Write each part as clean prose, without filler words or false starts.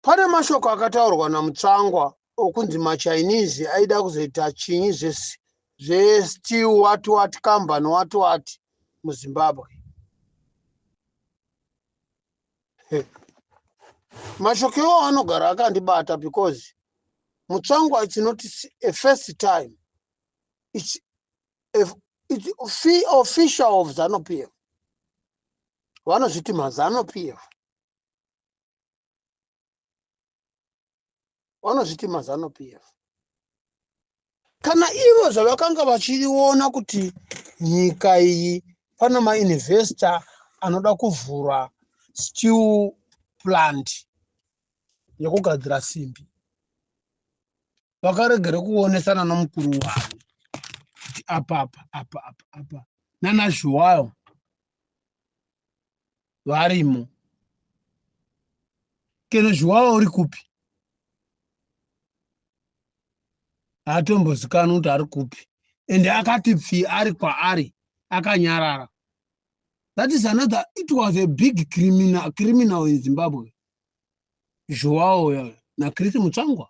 Pane mashoko akataurwa naMutsvangwa okunzi maChinese aida kuzoita chinyi zvestew what company what muZimbabwe. Mashoko iwawo anogara akandibata because Mutsvangwa, it's not a first time. It's official of ZANU-PF. Vanozviti maZANU-PF. Vanozviti maZANU-PF. Kana ivo zvavakanga vachiona kuti nyika iyi pane mainvestor anoda kuvhura steel plant yekugadzira simbi, vakaregera kuonesana nomukuru wavo kuti apa nana Zviwayo varimo. Kene Zviwayo uri kupi? Hatombozikanwi kuti ari kupi. Ende akati pfi ari kwaari akanyarara. That is another, it was a big criminal in Zimbabwe. Zviwayo na Chris Mutsvangwa.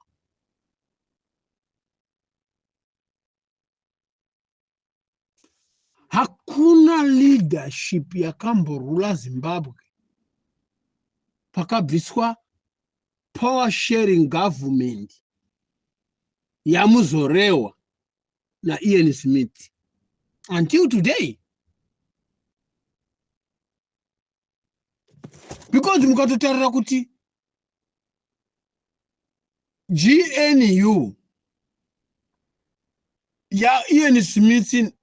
Hakuna leadership yakamborula Zimbabwe pakabviswa power sharing government yamuzorewa na Ian Smith until today. Because mukatotarira kuti GNU ya Ian Smith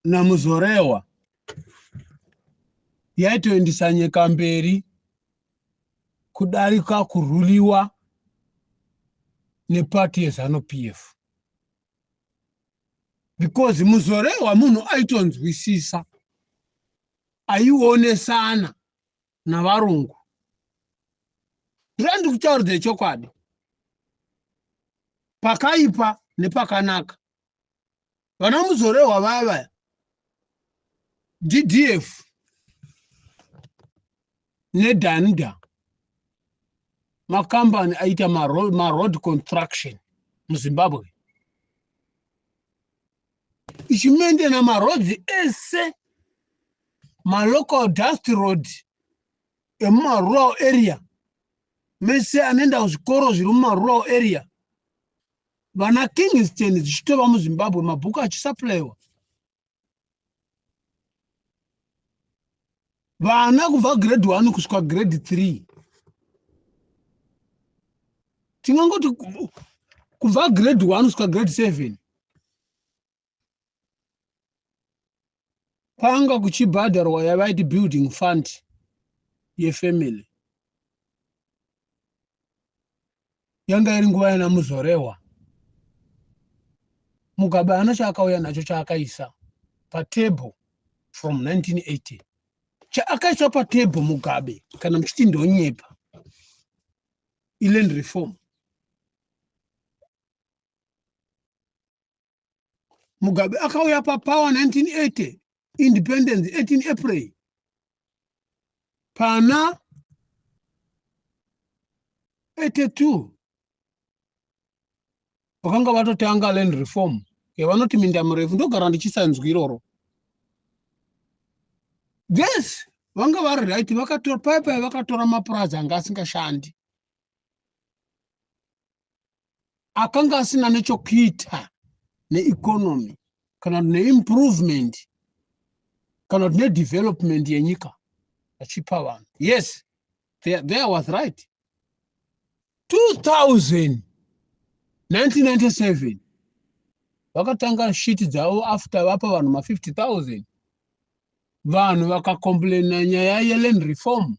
na muzorewa yaitoendesa nyika mberi kudarika kuruliwa nepati yeZANU-PF. Because muzorewa munhu aitonzwisisa, aionesana navarungu. Ndiri kutaura chokwadi. Pakaipa nepakanaka. Vana muzorewa vaya DDF neDanda makambani aita road construction muZimbabwe. Ichimende na maroads ese local dust road rural area mese anenda kuzvikoro zviri rural area. Vana Kingston zvichitova muZimbabwe mabhuku achisaplaiwa. Vana kubva grade 1 kusvika grade 3. Tingangoti kubva grade 1 kusvika grade 7. Panga kuchibhadharwa yavaiti building fund yefamily. Yanga iri nguva yana muzorewa. Mugabe ana chaakauya nacho chaakaisa patable from 1980. Chaakaisa patable Mugabe kana muchiti ndonyepa. Land reform. Mugabe akauya papower 1980. Independence 18 April. Pana 82. Vakanga vatotanga land reform. Vanoti minda murefu ndogara ndichisanzwa iroro. Yes, vanga vari right, vakatora pipe, vakatora mapurazi anga asingashandi. Akanga asina nechokuita neeconomy kana neimprovement kana nedevelopment yenyika achipa vanhu. Yes, there was right. 1997 vakatanga shiti dzavo after vapa vanhu ma 50,000. Vanhu vakacomplaina nyaya yeland reform.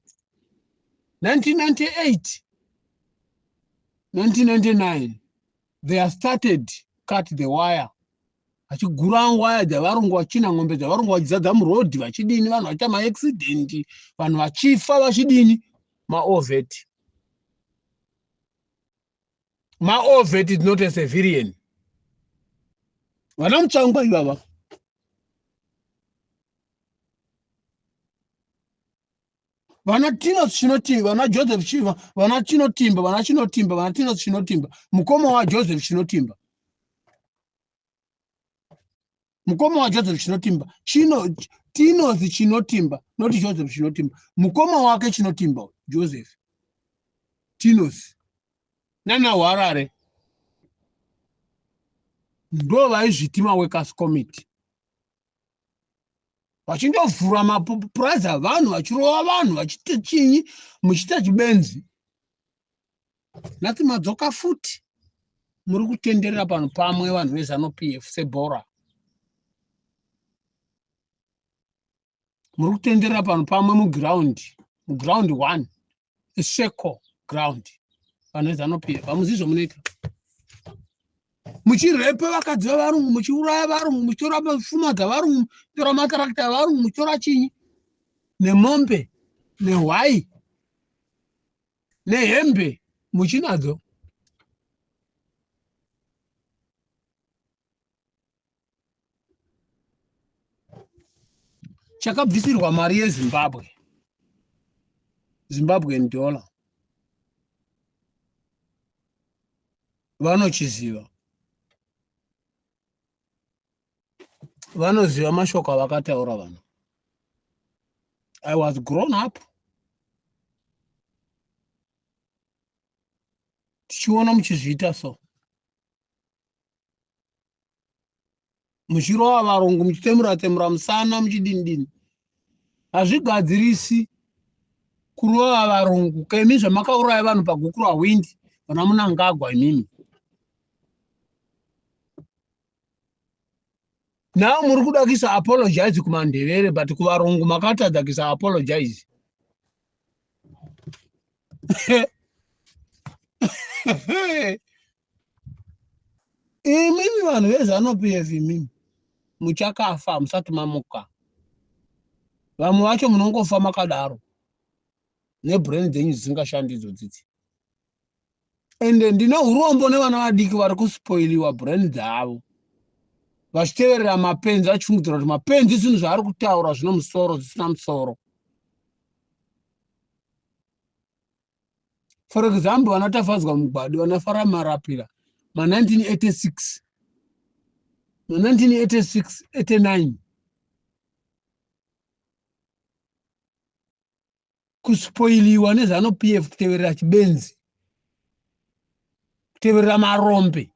1998 1999 they started cut the wire. Vachigura waya dzavarungu vachina ng'ombe dzavarungu vachizadza murodhi vachidini, vanhu vachiita maaccident, vanhu vachifa vachidini, maovet. Maovet is not a civilian. Vana Mutsvangwa ivava. vana Tino Chinotimba, vana Joseph Chiva, vana Chinotimba, vana Chinotimba, vana Tino Chinotimba, mukoma wa Joseph Chinotimba. Mukoma wa Joseph Chinotimba, Tino Chinotimba, not Joseph Chinotimba. Mukoma wake Chinotimba, Joseph. Tinos. Nana Warare. Ndo vaizvitima workers committee. Vachindovhura mapurazi avanhu, vachirova vanhu, vachita chinyi, muchita chibenzi. Nhasi madzoka futi. Muri kutenderera pano pamwe vanhu veZANU-PF sebhora. Muri kutenderera pano pamwe muground 1, circle ground. Vanhu veZANU-PF hamuzizvo munoita. Muchirepe vakadzi vevarungu, muchiuraya varungu, muchitora pfuma dzavarungu, muchitora matarakita evarungu, muchitora chinyi, nemombe, nehwai, nehembe, muchinadzo. Chakabvisirwa mari yeZimbabwe. Zimbabwean dollar. Vanochiziva. Vanoziva mashoko avakataura vanhu. I was grown up. Tichiona muchizviita so. Muchirova varungu, muchitemura musana, muchidini. Hazvigadzirisi kurova varungu. Kemi zvamakauraya vanhu paGukura Windi, vana Munangagwa imimi. Now muri kuda kuisa apologize kumaNdebele, but kuvarungu makatadza kuisa apologize. Imimi vanhu veZANU-PF imimi muchakafa musati mamuka. Vamwe vacho munongofa makadaro nebrain dzenyu dzisingashandi idzodzidzi. Ende ndine urombo nevana vadiki vari kuspoiliwa brain dzavo vachiteverera mapenzi achifungidzira kuti mapenzi zvinhu zvaari kutaura zvino musoro zvisina musoro. For example, vana Tafadzwa Mugwadi, vana Fara Marapira, ma1986, ma1986, 89. Kuspoiliwa neZANU-PF, kuteverera chibenzi, kuteverera marombe.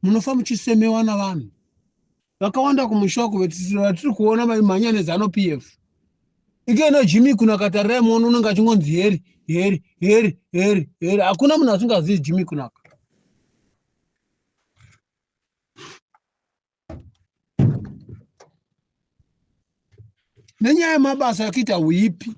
Munofa muchisemewa navanhu. Vakawanda kumushoku vatiri kuona vaimhanya neZANU-PF. Ikena Jimmy Kunaka Raymond unenge achingonzi heri. Hakuna munhu asingazivi Jimmy Kunaka. Nenyaya yemabasa yakuita Wipi,